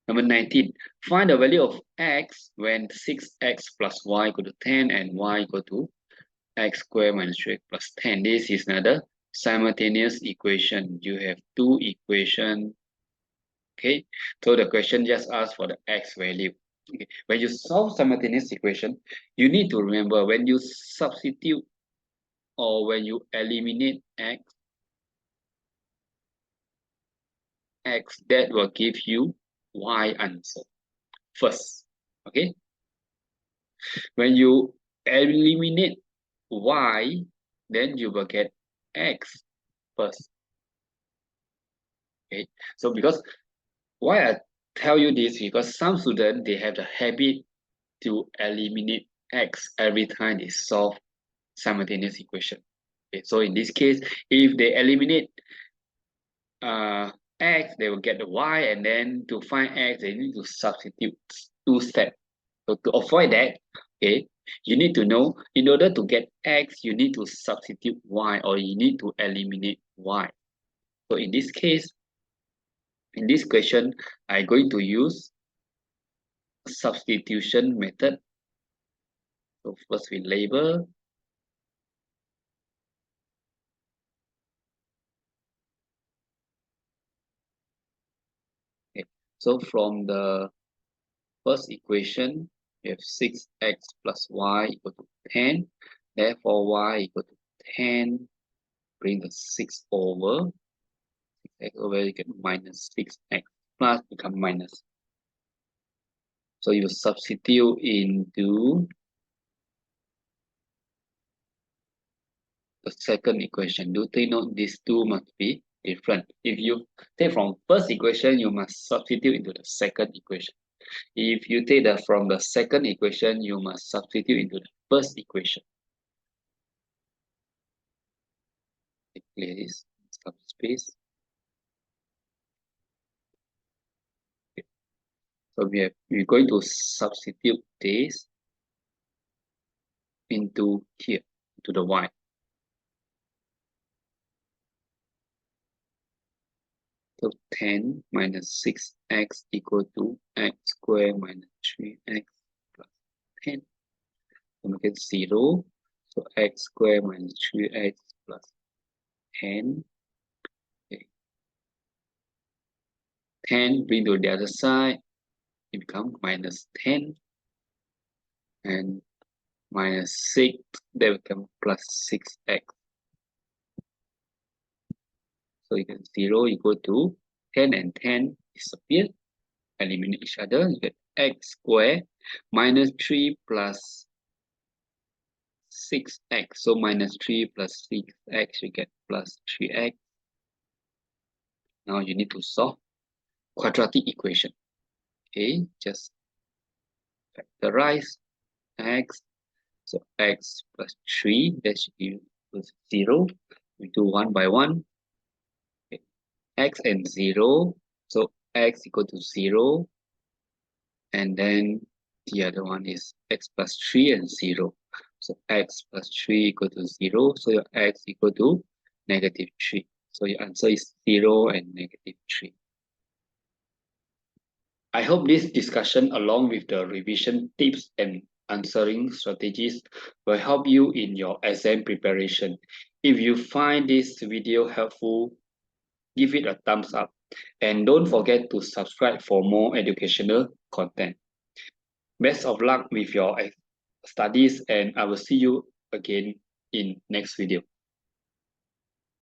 Number 19, find the value of x when 6x plus y equal to 10 and y equal to x squared minus 3x plus 10. This is another simultaneous equation. You have two equations. Okay, so the question just asks for the x value. Okay, when you solve simultaneous equation, you need to remember when you substitute or when you eliminate x, that will give you y answer first. Okay, when you eliminate y, then you will get x first. Okay, so because why I tell you this, because some students they have the habit to eliminate x every time they solve simultaneous equation. Okay, so in this case, if they eliminate x, they will get the y, and then to find x, they need to substitute two steps. So to avoid that, okay, you need to know in order to get x, you need to substitute y, or you need to eliminate y. So in this case, in this question, I'm going to use substitution method. So first we label. Okay. So from the first equation, we have 6x plus y equal to 10. Therefore, y equal to 10. Bring the 6 over. 6x over, you get minus 6x plus become minus. So you substitute into the second equation. Do take note these two must be different. If you take from first equation, you must substitute into the second equation. If you take from the second equation, you must substitute into the first equation. Clear this, some space. Okay. So we're going to substitute this into here, to the y. So 10 minus 6x equal to x squared minus 3x plus 10. So we get 0. So x squared minus 3x plus 10. Okay. 10 bring to the other side, it becomes minus 10. And minus 6, that becomes plus 6x. So you get 0 equal to 10 and 10 disappear. Eliminate each other. You get x squared minus 3 plus 6x. So minus 3 plus 6x, you get plus 3x. Now you need to solve quadratic equation. Okay, just factorize x. So x plus 3, that should give us 0. We do 1 by 1. Okay. X and 0. So x equal to 0. And then the other one is x plus 3 and 0. So x plus 3 equal to 0. So your x equal to negative 3. So your answer is 0 and negative 3. I hope this discussion along with the revision tips and answering strategies will help you in your exam preparation. If you find this video helpful, give it a thumbs up. And don't forget to subscribe for more educational content. Best of luck with your studies, and I will see you again in next video.